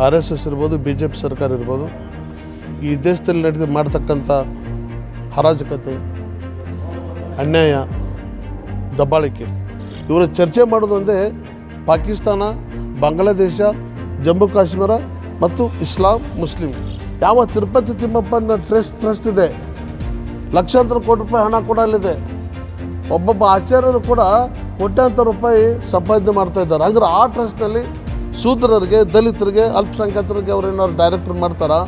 RSS ಇರ್ಬೋದು, BJP ಸರ್ಕಾರ ಇರ್ಬೋದು, ಈ ದೇಶದಲ್ಲಿ ಮಾಡ್ತಕ್ಕಂಥ ಅರಾಜಕತೆ, ಅನ್ಯಾಯ, ದಬ್ಬಾಳಿಕೆ ಇವರ ಚರ್ಚೆ ಮಾಡೋದು ಒಂದೇ ಪಾಕಿಸ್ತಾನ, ಬಾಂಗ್ಲಾದೇಶ, ಜಮ್ಮು ಕಾಶ್ಮೀರ ಮತ್ತು ಇಸ್ಲಾಂ ಮುಸ್ಲಿಂ. ಯಾವ ತಿರುಪತಿ ತಿಮ್ಮಪ್ಪನ ಟ್ರಸ್ಟ್ ಇದೆ, ಲಕ್ಷಾಂತರ ಕೋಟಿ ರೂಪಾಯಿ ಹಣ ಕೂಡ ಅಲ್ಲಿದೆ. ಒಬ್ಬೊಬ್ಬ ಆಚಾರ್ಯರು ಕೂಡ ಕೋಟ್ಯಾಂತರ ರೂಪಾಯಿ ಸಂಪಾದನೆ ಮಾಡ್ತಾ ಇದ್ದಾರೆ. ಅಂದ್ರೆ ಆ ಟ್ರಸ್ಟ್ನಲ್ಲಿ ಶೂದ್ರರಿಗೆ, ದಲಿತರಿಗೆ, ಅಲ್ಪಸಂಖ್ಯಾತರಿಗೆ ಅವ್ರೇನಾದ್ರು ಡೈರೆಕ್ಟರ್ ಮಾಡ್ತಾರಾ?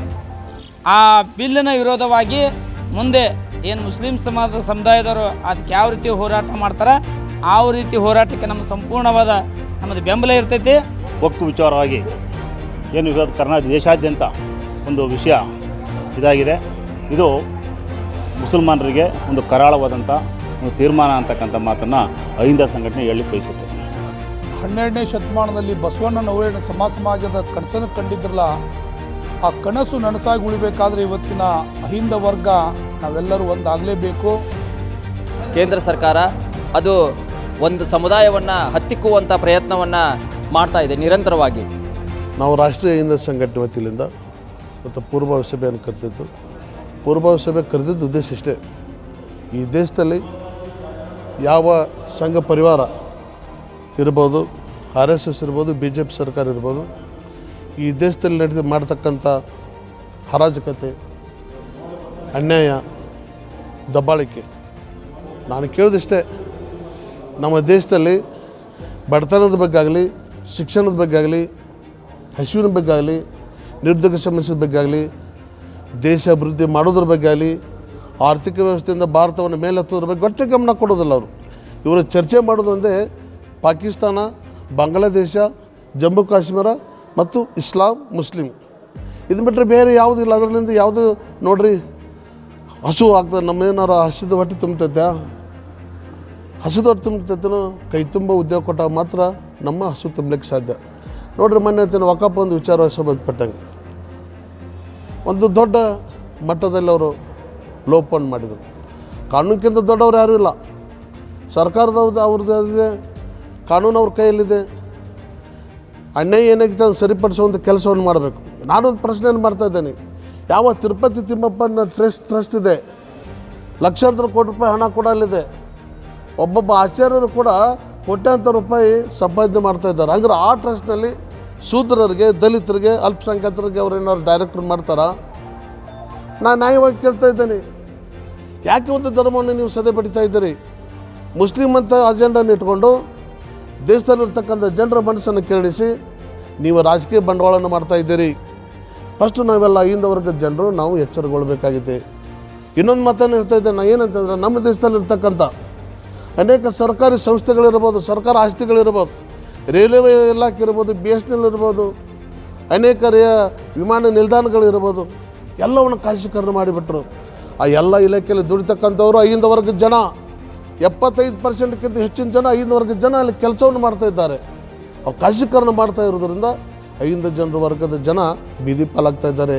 ಆ ಬಿಲ್ಲಿನ ವಿರೋಧವಾಗಿ ಮುಂದೆ ಏನು ಮುಸ್ಲಿಂ ಸಮುದಾಯದವರು ಅದಕ್ಕೆ ಯಾವ ರೀತಿ ಹೋರಾಟ ಮಾಡ್ತಾರೆ ಆ ರೀತಿ ಹೋರಾಟಕ್ಕೆ ನಮ್ಮ ಸಂಪೂರ್ಣವಾದ ನಮ್ಮದು ಬೆಂಬಲ ಇರ್ತೈತಿ. ಒಕ್ಕು ವಿಚಾರವಾಗಿ ಏನು ಇವತ್ತು ಕರ್ನಾಟಕ ದೇಶಾದ್ಯಂತ ಒಂದು ವಿಷಯ ಇದಾಗಿದೆ. ಇದು ಮುಸಲ್ಮಾನರಿಗೆ ಒಂದು ಕರಾಳವಾದಂಥ ಒಂದು ತೀರ್ಮಾನ ಅಂತಕ್ಕಂಥ ಮಾತನ್ನು ಅಹಿಂದ ಸಂಘಟನೆ ಹೇಳಲಿಕ್ಕೆ ಬಯಸುತ್ತೆ. 12ನೇ ಶತಮಾನದಲ್ಲಿ ಬಸವಣ್ಣನವರೇ ಸಮಾಜದ ಕನಸನ್ನು ಕಂಡಿದ್ರಲ್ಲ, ಆ ಕನಸು ನನಸಾಗಿ ಉಳಿಬೇಕಾದ್ರೆ ಇವತ್ತಿನ ಅಹಿಂದ ವರ್ಗ ನಾವೆಲ್ಲರೂ ಒಂದಾಗಲೇಬೇಕು. ಕೇಂದ್ರ ಸರ್ಕಾರ ಅದು ಒಂದು ಸಮುದಾಯವನ್ನು ಹತ್ತಿಕ್ಕುವಂಥ ಪ್ರಯತ್ನವನ್ನು ಮಾಡ್ತಾ ಇದೆ ನಿರಂತರವಾಗಿ. ನಾವು ರಾಷ್ಟ್ರೀಯ ಅಹಿಂದ ಸಂಘಟನೆ ವತಿಯಿಂದ ಮತ್ತು ಪೂರ್ವಭಾವಿ ಸಭೆಯನ್ನು ಕರೆದಿದ್ದು. ಪೂರ್ವಭಾವಿ ಸಭೆ ಕರೆದಿದ್ದು ಉದ್ದೇಶ ಇಷ್ಟೇ, ಈ ದೇಶದಲ್ಲಿ ಯಾವ ಸಂಘ ಪರಿವಾರ ಇರ್ಬೋದು, RSS ಇರ್ಬೋದು, BJP ಸರ್ಕಾರ ಇರ್ಬೋದು, ಈ ದೇಶದಲ್ಲಿ ಮಾಡ್ತಕ್ಕಂಥ ಅರಾಜಕತೆ, ಅನ್ಯಾಯ, ದಬ್ಬಾಳಿಕೆ ನಾನು ಕೇಳಿದಿಷ್ಟೇ. ನಮ್ಮ ದೇಶದಲ್ಲಿ ಬಡತನದ ಬಗ್ಗೆ ಆಗಲಿ, ಶಿಕ್ಷಣದ ಬಗ್ಗೆ ಆಗಲಿ, ಹಸಿವಿನ ಬಗ್ಗೆ ಆಗಲಿ, ನಿರುದ್ಯೋಗ ಸಮಸ್ಯೆ ಬಗ್ಗೆ ಆಗಲಿ, ದೇಶ ಅಭಿವೃದ್ಧಿ ಮಾಡೋದ್ರ ಬಗ್ಗೆ ಆಗಲಿ, ಆರ್ಥಿಕ ವ್ಯವಸ್ಥೆಯಿಂದ ಭಾರತವನ್ನು ಮೇಲೆತ್ತೋದ್ರ ಬಗ್ಗೆ ಒಟ್ಟೆ ಗಮನ ಕೊಡೋದಿಲ್ಲ ಅವರು. ಇವರು ಚರ್ಚೆ ಮಾಡೋದು ಒಂದೇ ಪಾಕಿಸ್ತಾನ, ಬಾಂಗ್ಲಾದೇಶ, ಜಮ್ಮು ಕಾಶ್ಮೀರ ಮತ್ತು ಇಸ್ಲಾಂ ಮುಸ್ಲಿಂ. ಇದು ಬಿಟ್ಟರೆ ಬೇರೆ ಯಾವುದಿಲ್ಲ. ಅದರಿಂದ ಯಾವುದು ನೋಡ್ರಿ, ಹಸು ಆಗ್ತದೆ, ನಮ್ಮೇನಾರು ಹಸಿದ ಹೊಟ್ಟೆ ತುಂಬತೈತೆ, ಹಸಿದ ಹೊಟ್ಟೆ ತುಂಬತೈತೇನೋ, ಕೈ ತುಂಬ ಉದ್ಯೋಗ ಕೊಟ್ಟಾಗ ಮಾತ್ರ ನಮ್ಮ ಹಸು ತುಂಬಲಿಕ್ಕೆ ಸಾಧ್ಯ. ನೋಡ್ರಿ, ಮೊನ್ನೆ ವಕಫ್ ಒಂದು ವಿಚಾರ ಸಂಬಂಧಪಟ್ಟಂಗೆ ಒಂದು ದೊಡ್ಡ ಮಟ್ಟದಲ್ಲಿ ಅವರು ಲೋಪನ್ ಮಾಡಿದರು. ಕಾನೂನಿಗಿಂತ ದೊಡ್ಡವ್ರು ಯಾರೂ ಇಲ್ಲ. ಸರ್ಕಾರದವ್ರದ್ದು ಅವ್ರದ್ದು ಇದೆ, ಕಾನೂನು ಅವ್ರ ಕೈಯಲ್ಲಿದೆ. ಅನ್ಯಾಯ ಏನಾಗಿದೆ ಅದನ್ನು ಸರಿಪಡಿಸುವಂಥ ಕೆಲಸವನ್ನು ಮಾಡಬೇಕು. ನಾನೊಂದು ಪ್ರಶ್ನೆಯನ್ನು ಮಾಡ್ತಾ ಇದ್ದೇನೆ. ಯಾವ ತಿರುಪತಿ ತಿಮ್ಮಪ್ಪನ ಟ್ರಸ್ಟ್ ಇದೆ, ಲಕ್ಷಾಂತರ ಕೋಟಿ ರೂಪಾಯಿ ಹಣ ಕೂಡ ಅಲ್ಲಿದೆ. ಒಬ್ಬೊಬ್ಬ ಆಚಾರ್ಯರು ಕೂಡ ಕೋಟ್ಯಾಂತರ ರೂಪಾಯಿ ಸಂಪಾದನೆ ಮಾಡ್ತಾ ಇದ್ದಾರೆ. ಅಂದ್ರೆ ಆ ಟ್ರಸ್ಟ್ನಲ್ಲಿ ಶೂದ್ರರಿಗೆ, ದಲಿತರಿಗೆ, ಅಲ್ಪಸಂಖ್ಯಾತರಿಗೆ ಅವ್ರೇನಾದ್ರು ಡೈರೆಕ್ಟರ್ ಮಾಡ್ತಾರಾ? ನಾನು ನ್ಯಾಯವಾಗಿ ಕೇಳ್ತಾ ಇದ್ದೇನೆ. ಯಾಕೆ ಒಂದು ಧರ್ಮವನ್ನು ನೀವು ಸದೆ ಬಡಿತಾ ಇದ್ದೀರಿ? ಮುಸ್ಲಿಂ ಅಂತ ಅಜೆಂಡನ್ನು ಇಟ್ಕೊಂಡು ದೇಶದಲ್ಲಿರ್ತಕ್ಕಂಥ ಜನರ ಮನಸ್ಸನ್ನು ಕೇಳಿಸಿ ನೀವು ರಾಜಕೀಯ ಬಂಡವಾಳವನ್ನು ಮಾಡ್ತಾ ಇದ್ದೀರಿ. ಫಸ್ಟು ನಾವೆಲ್ಲ ಅಹಿಂದ ವರ್ಗದ ಜನರು ನಾವು ಎಚ್ಚರಗೊಳ್ಬೇಕಾಗಿದೆ. ಇನ್ನೊಂದು ಮಾತನ್ನು ಹೇಳ್ತಾ ಇದ್ದೆ ನಾನು, ಏನಂತಂದರೆ ನಮ್ಮ ದೇಶದಲ್ಲಿರ್ತಕ್ಕಂಥ ಅನೇಕ ಸರ್ಕಾರಿ ಸಂಸ್ಥೆಗಳಿರ್ಬೋದು, ಸರ್ಕಾರ ಆಸ್ತಿಗಳಿರ್ಬೋದು, ರೈಲ್ವೆ ಇಲಾಖೆ ಇರ್ಬೋದು, BSNL ಇರ್ಬೋದು, ಅನೇಕ ವಿಮಾನ ನಿಲ್ದಾಣಗಳಿರ್ಬೋದು, ಎಲ್ಲವನ್ನು ಖಾಸಗೀಕರಣ ಮಾಡಿಬಿಟ್ರು. ಆ ಎಲ್ಲ ಇಲಾಖೆಯಲ್ಲಿ ದುಡಿತಕ್ಕಂಥವ್ರು ಅಹಿಂದ ವರ್ಗದ ಜನ. 75%ಕ್ಕಿಂತ ಹೆಚ್ಚಿನ ಜನ ಅಹಿಂದ ವರ್ಗದ ಜನ ಅಲ್ಲಿ ಕೆಲಸವನ್ನು ಮಾಡ್ತಾ ಇದ್ದಾರೆ. ಅವ್ರು ಖಾಸಗೀಕರಣ ಮಾಡ್ತಾ ಇರೋದ್ರಿಂದ ಅಹಿಂದ ಜನರ ವರ್ಗದ ಜನ ಬೀದಿ ಪಾಲಾಗ್ತಾ ಇದ್ದಾರೆ.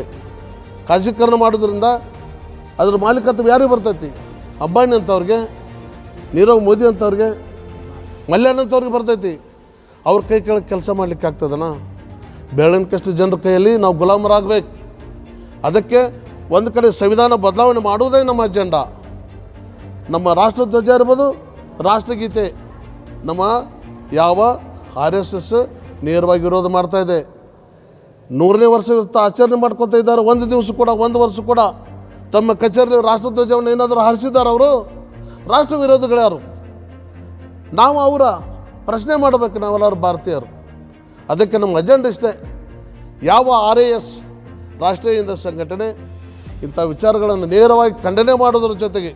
ಖಾಸಗೀಕರಣ ಮಾಡೋದ್ರಿಂದ ಅದ್ರ ಮಾಲೀಕತ್ವ ಯಾರಿಗೆ ಬರ್ತೈತಿ? ಅಂಬಾನಿ ಅಂತವ್ರಿಗೆ, ನೀರವ್ ಮೋದಿ ಅಂತವ್ರಿಗೆ, ಮಲ್ಯಾಣ ಅಂತವ್ರಿಗೆ ಬರ್ತೈತಿ. ಅವ್ರ ಕೈ ಕೆಳಗೆ ಕೆಲಸ ಮಾಡಲಿಕ್ಕೆ ಆಗ್ತದನ? ಬೆಳವಣಿಗೆಷ್ಟು ಜನರ ಕೈಯಲ್ಲಿ ನಾವು ಗುಲಾಮರಾಗಬೇಕು. ಅದಕ್ಕೆ ಒಂದು ಕಡೆ ಸಂವಿಧಾನ ಬದಲಾವಣೆ ಮಾಡುವುದೇ ನಮ್ಮ ಅಜೆಂಡಾ. ನಮ್ಮ ರಾಷ್ಟ್ರಧ್ವಜ ಇರ್ಬೋದು, ರಾಷ್ಟ್ರಗೀತೆ ನಮ್ಮ ಯಾವ RSS ನೇರವಾಗಿ ವಿರೋಧ ಮಾಡ್ತಾ ಇದೆ. 100ನೇ ವರ್ಷ ಆಚರಣೆ ಮಾಡ್ಕೊತಾ ಇದ್ದಾರೆ. ಒಂದು ದಿವಸ ಕೂಡ, ಒಂದು ವರ್ಷ ಕೂಡ ತಮ್ಮ ಕಚೇರಿಯಲ್ಲಿ ರಾಷ್ಟ್ರಧ್ವಜವನ್ನು ಏನಾದರೂ ಹಾರಿಸಿದ್ದಾರೆ ಅವರು? ರಾಷ್ಟ್ರ ವಿರೋಧಿಗಳು ಯಾರು? ನಾವು ಅವರ ಪ್ರಶ್ನೆ ಮಾಡಬೇಕು, ನಾವೆಲ್ಲರೂ ಭಾರತೀಯರು. ಅದಕ್ಕೆ ನಮ್ಮ ಅಜೆಂಡ ಇಷ್ಟೇ. ಯಾವ RAS ರಾಷ್ಟ್ರೀಯ ಅಹಿಂದ ಸಂಘಟನೆ ಇಂಥ ವಿಚಾರಗಳನ್ನು ನೇರವಾಗಿ ಖಂಡನೆ ಮಾಡೋದ್ರ ಜೊತೆಗೆ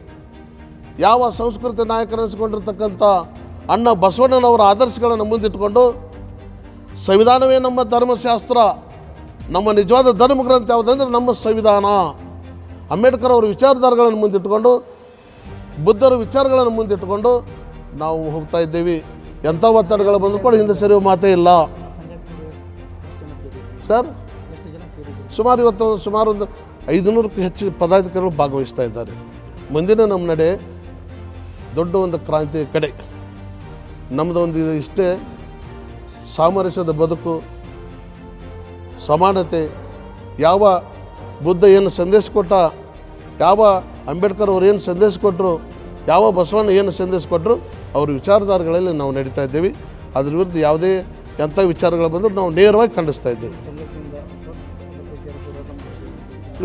ಯಾವ ಸಂಸ್ಕೃತಿ ನಾಯಕರೆನಿಸಿಕೊಂಡಿರ್ತಕ್ಕಂಥ ಅಣ್ಣ ಬಸವಣ್ಣನವರ ಆದರ್ಶಗಳನ್ನು ಮುಂದಿಟ್ಟುಕೊಂಡು ಸಂವಿಧಾನವೇ ನಮ್ಮ ಧರ್ಮಶಾಸ್ತ್ರ, ನಮ್ಮ ನಿಜವಾದ ಧರ್ಮ ಗ್ರಂಥ ಯಾವುದಂದ್ರೆ ನಮ್ಮ ಸಂವಿಧಾನ, ಅಂಬೇಡ್ಕರ್ ಅವರ ವಿಚಾರಧಾರೆಗಳನ್ನು ಮುಂದಿಟ್ಟುಕೊಂಡು, ಬುದ್ಧರ ವಿಚಾರಗಳನ್ನು ಮುಂದಿಟ್ಟುಕೊಂಡು ನಾವು ಹೋಗ್ತಾ ಇದ್ದೇವೆ. ಎಂಥ ಒತ್ತಡಗಳು ಬಂದರೂ ಕೂಡ ಹಿಂದೆ ಸರಿಯುವ ಮಾತೇ ಇಲ್ಲ ಸರ್. ಸುಮಾರು ಒಂದು 500ಕ್ಕೂ ಹೆಚ್ಚು ಪದಾಧಿಕಾರಿಗಳು ಭಾಗವಹಿಸ್ತಾ ಇದ್ದಾರೆ. ಮುಂದಿನ ನಮ್ಮ ನಡೆ ದೊಡ್ಡ ಒಂದು ಕ್ರಾಂತಿಯ ಕಡೆ. ನಮ್ಮದು ಒಂದು ಇಷ್ಟೇ ಸಾಮರಸ್ಯದ ಬದುಕು, ಸಮಾನತೆ, ಯಾವ ಬುದ್ಧ ಏನು ಸಂದೇಶ ಕೊಟ್ಟ, ಯಾವ ಅಂಬೇಡ್ಕರ್ ಅವರು ಏನು ಸಂದೇಶ ಕೊಟ್ಟರು, ಯಾವ ಬಸವಣ್ಣ ಏನು ಸಂದೇಶ ಕೊಟ್ಟರು, ಅವ್ರ ವಿಚಾರಧಾರೆಗಳಲ್ಲಿ ನಾವು ನಡೀತಾ ಇದ್ದೀವಿ. ಅದ್ರ ವಿರುದ್ಧ ಯಾವುದೇ ಎಂಥ ವಿಚಾರಗಳು ಬಂದರೂ ನಾವು ನೇರವಾಗಿ ಖಂಡಿಸ್ತಾ ಇದ್ದೀವಿ.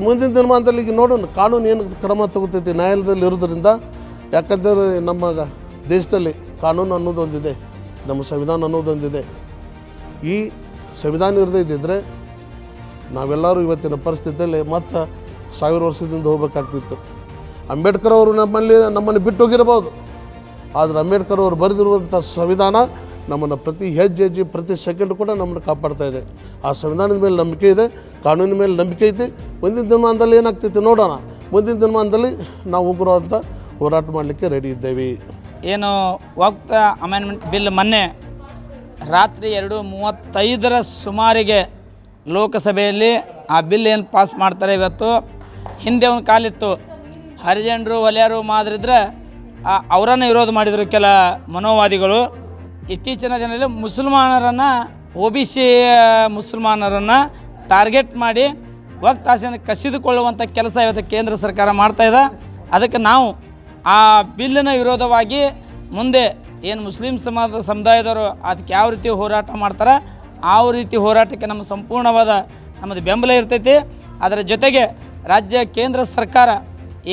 ಮುಂದಿನ ದಿನಮಾನದಲ್ಲಿ ಈಗ ನೋಡೋಣ ಕಾನೂನು ಏನು ಕ್ರಮ ತಗೋತೈತಿ ನ್ಯಾಯಾಲಯದಲ್ಲಿ ಇರೋದ್ರಿಂದ. ಯಾಕಂದರೆ ನಮ್ಮ ದೇಶದಲ್ಲಿ ಕಾನೂನು ಅನ್ನೋದೊಂದಿದೆ, ನಮ್ಮ ಸಂವಿಧಾನ ಅನ್ನೋದೊಂದಿದೆ. ಈ ಸಂವಿಧಾನ ಇರದಿದ್ದರೆ ನಾವೆಲ್ಲರೂ ಇವತ್ತಿನ ಪರಿಸ್ಥಿತಿಯಲ್ಲಿ ಮತ್ತು 1000 ವರ್ಷದಿಂದ ಹೋಗಬೇಕಾಗ್ತಿತ್ತು. ಅಂಬೇಡ್ಕರ್ ಅವರು ನಮ್ಮನ್ನು ಬಿಟ್ಟು ಹೋಗಿರಬಹುದು, ಆದರೆ ಅಂಬೇಡ್ಕರ್ ಅವರು ಬರೆದಿರುವಂಥ ಸಂವಿಧಾನ ನಮ್ಮನ್ನು ಪ್ರತಿ ಹೆಜ್ಜೆ ಪ್ರತಿ ಸೆಕೆಂಡ್ ಕೂಡ ನಮ್ಮನ್ನು ಕಾಪಾಡ್ತಾ ಇದೆ. ಆ ಸಂವಿಧಾನದ ಮೇಲೆ ನಂಬಿಕೆ ಇದೆ, ಕಾನೂನಿನ ಮೇಲೆ ನಂಬಿಕೆ ಐತಿ. ಮುಂದಿನ ದಿನಮಾನದಲ್ಲಿ ಏನಾಗ್ತೈತಿ ನೋಡೋಣ. ಮುಂದಿನ ದಿನಮಾನದಲ್ಲಿ ನಾವು ಉಗ್ರವಾದಂಥ ಹೋರಾಟ ಮಾಡಲಿಕ್ಕೆ ರೆಡಿ ಇದ್ದೇವೆ. ಏನು ವಕ್ಫ್ ಅಮೆಂಡ್ಮೆಂಟ್ ಬಿಲ್ ಮೊನ್ನೆ ರಾತ್ರಿ 2:35 ಸುಮಾರಿಗೆ ಲೋಕಸಭೆಯಲ್ಲಿ ಆ ಬಿಲ್ ಏನು ಪಾಸ್ ಮಾಡ್ತಾರೆ. ಇವತ್ತು ಹಿಂದೆ ಒಂದು ಕಾಲಿತ್ತು, ಹರಿಜನರು ಹೊಲೆಯರು ಮಾದರಿದ್ರೆ ಅವರನ್ನು ವಿರೋಧ ಮಾಡಿದರು ಕೆಲ ಮನೋವಾದಿಗಳು. ಇತ್ತೀಚಿನ ದಿನದಲ್ಲಿ ಮುಸಲ್ಮಾನರನ್ನು OBC ಮುಸಲ್ಮಾನರನ್ನು ಟಾರ್ಗೆಟ್ ಮಾಡಿ ವಕ್ಫ್ ಆಸ್ತಿಯನ್ನು ಕಸಿದುಕೊಳ್ಳುವಂಥ ಕೆಲಸ ಇವತ್ತು ಕೇಂದ್ರ ಸರ್ಕಾರ ಮಾಡ್ತಾಯಿದೆ. ಅದಕ್ಕೆ ನಾವು ಆ ಬಿಲ್ಲಿನ ವಿರೋಧವಾಗಿ ಮುಂದೆ ಏನು ಮುಸ್ಲಿಂ ಸಮುದಾಯದವರು ಅದಕ್ಕೆ ಯಾವ ರೀತಿ ಹೋರಾಟ ಮಾಡ್ತಾರೆ ಆ ರೀತಿ ಹೋರಾಟಕ್ಕೆ ನಮ್ಮ ಸಂಪೂರ್ಣವಾದ ನಮ್ಮದು ಬೆಂಬಲ ಇರ್ತೈತಿ. ಅದರ ಜೊತೆಗೆ ರಾಜ್ಯ ಕೇಂದ್ರ ಸರ್ಕಾರ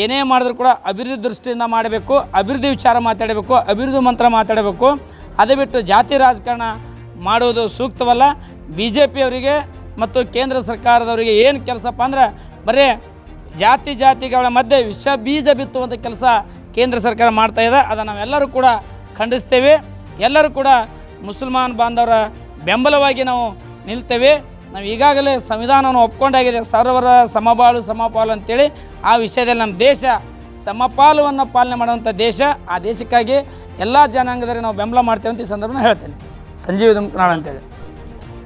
ಏನೇ ಮಾಡಿದ್ರು ಕೂಡ ಅಭಿವೃದ್ಧಿ ದೃಷ್ಟಿಯಿಂದ ಮಾಡಬೇಕು, ಅಭಿವೃದ್ಧಿ ವಿಚಾರ ಮಾತಾಡಬೇಕು, ಅಭಿವೃದ್ಧಿ ಮಂತ್ರ ಮಾತಾಡಬೇಕು. ಅದೇ ಬಿಟ್ಟು ಜಾತಿ ರಾಜಕಾರಣ ಮಾಡುವುದು ಸೂಕ್ತವಲ್ಲ. BJPಯವರಿಗೆ ಮತ್ತು ಕೇಂದ್ರ ಸರ್ಕಾರದವರಿಗೆ ಏನು ಕೆಲಸಪ್ಪ ಅಂದ್ರೆ ಬರೀ ಜಾತಿಗಳ ಮಧ್ಯೆ ವಿಷ ಬೀಜ ಬಿತ್ತುವಂಥ ಕೆಲಸ ಕೇಂದ್ರ ಸರ್ಕಾರ ಮಾಡ್ತಾಯಿದೆ. ಅದನ್ನು ನಾವೆಲ್ಲರೂ ಕೂಡ ಖಂಡಿಸ್ತೇವೆ. ಎಲ್ಲರೂ ಕೂಡ ಮುಸಲ್ಮಾನ್ ಬಾಂಧವರ ಬೆಂಬಲವಾಗಿ ನಾವು ನಿಲ್ತೇವೆ. ನಾವು ಈಗಾಗಲೇ ಸಂವಿಧಾನವನ್ನು ಒಪ್ಕೊಂಡಾಗಿದೆ, ಸರ್ವರ ಸಮಬಾಳು ಸಮಪಾಲು ಅಂತೇಳಿ. ಆ ವಿಷಯದಲ್ಲಿ ನಮ್ಮ ದೇಶ ಸಮಪಾಲುವನ್ನು ಪಾಲನೆ ಮಾಡುವಂಥ ದೇಶ. ಆ ದೇಶಕ್ಕಾಗಿ ಎಲ್ಲ ಜನಾಂಗದಲ್ಲಿ ನಾವು ಬೆಂಬಲ ಮಾಡ್ತೇವೆ ಅಂತ ಈ ಸಂದರ್ಭನ ಹೇಳ್ತೇನೆ. ಸಂಜೀವ್ ದುಮ್ಕನಾಳ್ ಅಂತೇಳಿ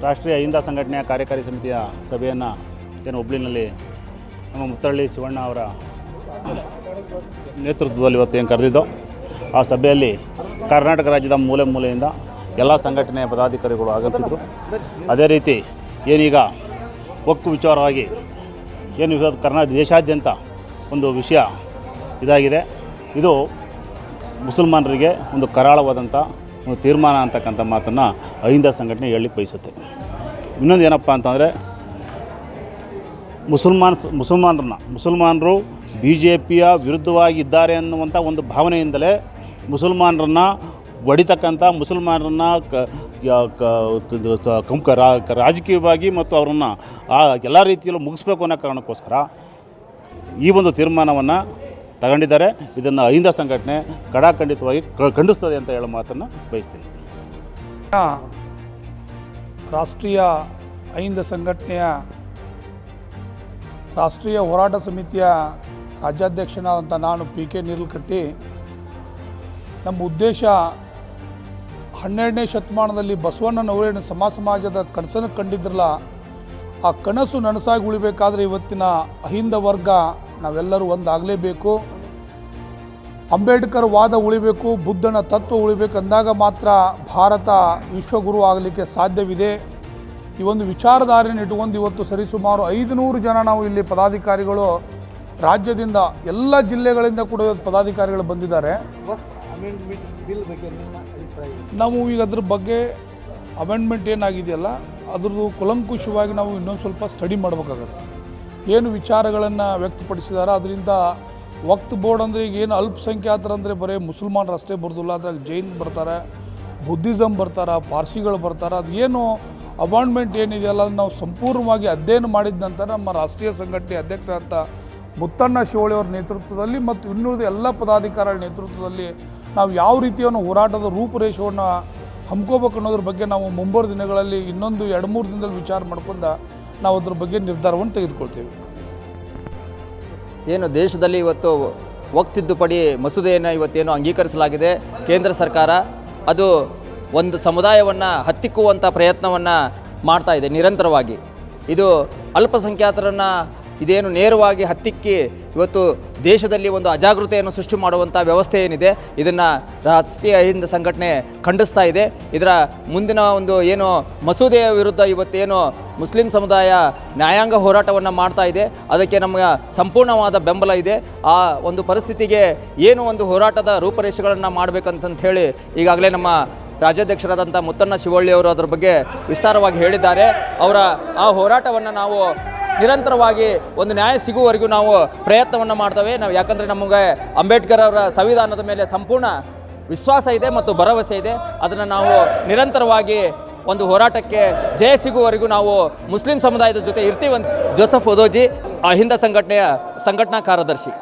ರಾಷ್ಟ್ರೀಯ ಅಹಿಂದ ಸಂಘಟನೆಯ ಕಾರ್ಯಕಾರಿ ಸಮಿತಿಯ ಸಭೆಯನ್ನು ಏನು ಹುಬ್ಳಿನಲ್ಲಿ ನಮ್ಮ ಮುತ್ತಳ್ಳಿ ಶಿವಣ್ಣ ಅವರ ನೇತೃತ್ವದಲ್ಲಿ ಇವತ್ತು ಏನು ಕರೆದಿದ್ದೋ ಆ ಸಭೆಯಲ್ಲಿ ಕರ್ನಾಟಕ ರಾಜ್ಯದ ಮೂಲೆ ಮೂಲೆಯಿಂದ ಎಲ್ಲ ಸಂಘಟನೆಯ ಪದಾಧಿಕಾರಿಗಳು ಆಗಮಿಸಿದರು. ಅದೇ ರೀತಿ ಏನೀಗ ವಕ್ಫ್ ವಿಚಾರವಾಗಿ ಏನು ಇವತ್ತು ಕರ್ನಾಟಕ ದೇಶಾದ್ಯಂತ ಒಂದು ವಿಷಯ ಇದಾಗಿದೆ. ಇದು ಮುಸಲ್ಮಾನರಿಗೆ ಒಂದು ಕರಾಳವಾದಂಥ ಒಂದು ತೀರ್ಮಾನ ಅಂತಕ್ಕಂಥ ಮಾತನ್ನು ಅಹಿಂದ ಸಂಘಟನೆ ಹೇಳಲಿಕ್ಕೆ ಬಯಸುತ್ತೆ. ಇನ್ನೊಂದು ಏನಪ್ಪ ಅಂತಂದರೆ ಮುಸಲ್ಮಾನರು BJPಯ ವಿರುದ್ಧವಾಗಿದ್ದಾರೆ ಅನ್ನುವಂಥ ಒಂದು ಭಾವನೆಯಿಂದಲೇ ಮುಸಲ್ಮಾನರನ್ನು ಹೊಡಿತಕ್ಕಂಥ, ಮುಸಲ್ಮಾನರನ್ನು ರಾಜಕೀಯವಾಗಿ ಮತ್ತು ಅವರನ್ನು ಎಲ್ಲ ರೀತಿಯಲ್ಲೂ ಮುಗಿಸ್ಬೇಕು ಅನ್ನೋ ಕಾರಣಕ್ಕೋಸ್ಕರ ಈ ಒಂದು ತೀರ್ಮಾನವನ್ನು ತಗೊಂಡಿದ್ದಾರೆ. ಇದನ್ನು ಅಹಿಂದ ಸಂಘಟನೆ ಕಡಾಖಂಡಿತವಾಗಿ ಖಂಡಿಸ್ತದೆ ಅಂತ ಹೇಳೋ ಮಾತನ್ನು ಬಯಸ್ತೀನಿ. ರಾಷ್ಟ್ರೀಯ ಅಹಿಂದ ಸಂಘಟನೆಯ ರಾಷ್ಟ್ರೀಯ ಹೋರಾಟ ಸಮಿತಿಯ ರಾಜ್ಯಾಧ್ಯಕ್ಷನಾದಂಥ ನಾನು PK ನೀರಲಕಟ್ಟಿ, ನಮ್ಮ ಉದ್ದೇಶ 12ನೇ ಶತಮಾನದಲ್ಲಿ ಬಸವಣ್ಣನವರೇನು ಸಮಾಜದ ಕನಸನ್ನು ಕಂಡಿದ್ರಲ್ಲ, ಆ ಕನಸು ನನಸಾಗಿ ಉಳಿಬೇಕಾದ್ರೆ ಇವತ್ತಿನ ಅಹಿಂದ ವರ್ಗ ನಾವೆಲ್ಲರೂ ಒಂದಾಗಲೇಬೇಕು. ಅಂಬೇಡ್ಕರ್ ವಾದ ಉಳಿಬೇಕು, ಬುದ್ಧನ ತತ್ವ ಉಳಿಬೇಕು ಅಂದಾಗ ಮಾತ್ರ ಭಾರತ ವಿಶ್ವಗುರು ಆಗಲಿಕ್ಕೆ ಸಾಧ್ಯವಿದೆ. ಈ ಒಂದು ವಿಚಾರಧಾರೆಯನ್ನು ಇಟ್ಟುಕೊಂಡು ಇವತ್ತು ಸರಿಸುಮಾರು 500 ಜನ ನಾವು ಇಲ್ಲಿ ಪದಾಧಿಕಾರಿಗಳು ರಾಜ್ಯದಿಂದ ಎಲ್ಲ ಜಿಲ್ಲೆಗಳಿಂದ ಕೂಡ ಪದಾಧಿಕಾರಿಗಳು ಬಂದಿದ್ದಾರೆ. ನಾವು ಈಗ ಅದ್ರ ಬಗ್ಗೆ ಅಮೆಂಡ್ಮೆಂಟ್ ಏನಾಗಿದೆಯಲ್ಲ ಅದ್ರದ್ದು ಕೂಲಂಕುಷವಾಗಿ ನಾವು ಇನ್ನೊಂದು ಸ್ವಲ್ಪ ಸ್ಟಡಿ ಮಾಡಬೇಕಾಗತ್ತೆ. ಏನು ವಿಚಾರಗಳನ್ನು ವ್ಯಕ್ತಪಡಿಸಿದ್ದಾರೆ ಅದರಿಂದ ವಕ್ಫ್ ಬೋರ್ಡ್ ಅಂದರೆ ಈಗ ಏನು ಅಲ್ಪಸಂಖ್ಯಾತರಂದರೆ ಬರೀ ಮುಸಲ್ಮಾನರು ಅಷ್ಟೇ ಬರೋದಿಲ್ಲ, ಅದ್ರಾಗ ಜೈನ್ ಬರ್ತಾರೆ, ಬುದ್ಧಿಸಮ್ ಬರ್ತಾರೆ, ಪಾರ್ಸಿಗಳು ಬರ್ತಾರೆ. ಅದು ಏನು ಅಮೆಂಡ್ಮೆಂಟ್ ಏನಿದೆಯಲ್ಲ ಅದನ್ನು ನಾವು ಸಂಪೂರ್ಣವಾಗಿ ಅಧ್ಯಯನ ಮಾಡಿದ ನಂತರ ನಮ್ಮ ರಾಷ್ಟ್ರೀಯ ಸಂಘಟನೆ ಅಧ್ಯಕ್ಷರಂತ ಮುತ್ತಣ್ಣ ಶಿವಳ್ಳಿಯವರ ನೇತೃತ್ವದಲ್ಲಿ ಮತ್ತು ಇನ್ನುಳಿದ ಎಲ್ಲ ಪದಾಧಿಕಾರಿಗಳ ನೇತೃತ್ವದಲ್ಲಿ ನಾವು ಯಾವ ರೀತಿಯನ್ನು ಹೋರಾಟದ ರೂಪುರೇಷೆಯನ್ನು ಹಮ್ಕೋಬೇಕು ಅನ್ನೋದ್ರ ಬಗ್ಗೆ ನಾವು ಮುಂಬರುವ ದಿನಗಳಲ್ಲಿ ಇನ್ನೊಂದು 2-3 ದಿನದಲ್ಲಿ ವಿಚಾರ ಮಾಡ್ಕೊಂಡು ನಾವು ಅದ್ರ ಬಗ್ಗೆ ನಿರ್ಧಾರವನ್ನು ತೆಗೆದುಕೊಳ್ತೇವೆ. ಏನು ದೇಶದಲ್ಲಿ ಇವತ್ತು ವಕ್ಫ್ ತಿದ್ದುಪಡಿ ಮಸೂದೆಯನ್ನು ಇವತ್ತೇನು ಅಂಗೀಕರಿಸಲಾಗಿದೆ ಕೇಂದ್ರ ಸರ್ಕಾರ, ಅದು ಒಂದು ಸಮುದಾಯವನ್ನು ಹತ್ತಿಕ್ಕುವಂಥ ಪ್ರಯತ್ನವನ್ನು ಮಾಡ್ತಾ ಇದೆ ನಿರಂತರವಾಗಿ. ಇದು ಅಲ್ಪಸಂಖ್ಯಾತರನ್ನು ಇದೇನು ನೇರವಾಗಿ ಹತ್ತಿಕ್ಕಿ ಇವತ್ತು ದೇಶದಲ್ಲಿ ಒಂದು ಅಜಾಗೃತೆಯನ್ನು ಸೃಷ್ಟಿ ಮಾಡುವಂಥ ವ್ಯವಸ್ಥೆ ಏನಿದೆ ಇದನ್ನು ರಾಷ್ಟ್ರೀಯ ಹಿಂದ್ ಸಂಘಟನೆ ಖಂಡಿಸ್ತಾ ಇದೆ. ಇದರ ಮುಂದಿನ ಒಂದು ಏನು ಮಸೂದೆಯ ವಿರುದ್ಧ ಇವತ್ತೇನು ಮುಸ್ಲಿಂ ಸಮುದಾಯ ನ್ಯಾಯಾಂಗ ಹೋರಾಟವನ್ನು ಮಾಡ್ತಾ ಇದೆ, ಅದಕ್ಕೆ ನಮಗೆ ಸಂಪೂರ್ಣವಾದ ಬೆಂಬಲ ಇದೆ. ಆ ಒಂದು ಪರಿಸ್ಥಿತಿಗೆ ಏನು ಒಂದು ಹೋರಾಟದ ರೂಪರೇಷೆಗಳನ್ನು ಮಾಡಬೇಕಂತ ಹೇಳಿ ಈಗಾಗಲೇ ನಮ್ಮ ರಾಜ್ಯಾಧ್ಯಕ್ಷರಾದಂಥ ಮುತ್ತಣ್ಣ ಶಿವಳ್ಳಿ ಅವರು ಅದರ ಬಗ್ಗೆ ವಿಸ್ತಾರವಾಗಿ ಹೇಳಿದ್ದಾರೆ. ಅವರ ಆ ಹೋರಾಟವನ್ನು ನಾವು ನಿರಂತರವಾಗಿ ಒಂದು ನ್ಯಾಯ ಸಿಗುವವರೆಗೂ ನಾವು ಪ್ರಯತ್ನವನ್ನು ಮಾಡ್ತೇವೆ. ಯಾಕಂದರೆ ನಮಗೆ ಅಂಬೇಡ್ಕರ್ ಅವರ ಸಂವಿಧಾನದ ಮೇಲೆ ಸಂಪೂರ್ಣ ವಿಶ್ವಾಸ ಇದೆ ಮತ್ತು ಭರವಸೆ ಇದೆ. ಅದನ್ನು ನಾವು ನಿರಂತರವಾಗಿ ಒಂದು ಹೋರಾಟಕ್ಕೆ ಜಯ ಸಿಗುವವರೆಗೂ ನಾವು ಮುಸ್ಲಿಂ ಸಮುದಾಯದ ಜೊತೆ ಇರ್ತೀವಂತ ಜೋಸೆಫ್ ಒದೋಜಿ, ಹಿಂದ ಸಂಘಟನೆಯ ಸಂಘಟನಾ ಕಾರ್ಯದರ್ಶಿ,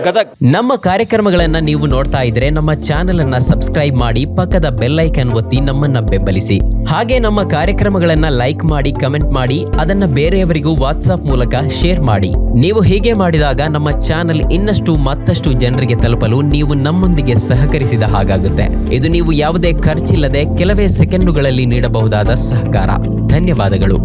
ಗದಗ್. ನಮ್ಮ ಕಾರ್ಯಕ್ರಮಗಳನ್ನು ನೀವು ನೋಡ್ತಾ ಇದ್ರೆ ನಮ್ಮ ಚಾನೆಲ್ ಅನ್ನ ಸಬ್ಸ್ಕ್ರೈಬ್ ಮಾಡಿ, ಪಕ್ಕದ ಬೆಲ್ ಐಕಾನ್ ಒತ್ತಿ ನಮ್ಮನ್ನ ಬೆಂಬಲಿಸಿ. ಹಾಗೆ ನಮ್ಮ ಕಾರ್ಯಕ್ರಮಗಳನ್ನ ಲೈಕ್ ಮಾಡಿ, ಕಮೆಂಟ್ ಮಾಡಿ, ಅದನ್ನ ಬೇರೆಯವರಿಗೂ ವಾಟ್ಸ್ಆಪ್ ಮೂಲಕ ಶೇರ್ ಮಾಡಿ. ನೀವು ಹೀಗೆ ಮಾಡಿದಾಗ ನಮ್ಮ ಚಾನೆಲ್ ಇನ್ನಷ್ಟು ಮತ್ತಷ್ಟು ಜನರಿಗೆ ತಲುಪಲು ನೀವು ನಮ್ಮೊಂದಿಗೆ ಸಹಕರಿಸಿದ ಹಾಗಾಗುತ್ತೆ. ಇದು ನೀವು ಯಾವುದೇ ಖರ್ಚಿಲ್ಲದೆ ಕೆಲವೇ ಸೆಕೆಂಡುಗಳಲ್ಲಿ ನೀಡಬಹುದಾದ ಸಹಕಾರ. ಧನ್ಯವಾದಗಳು.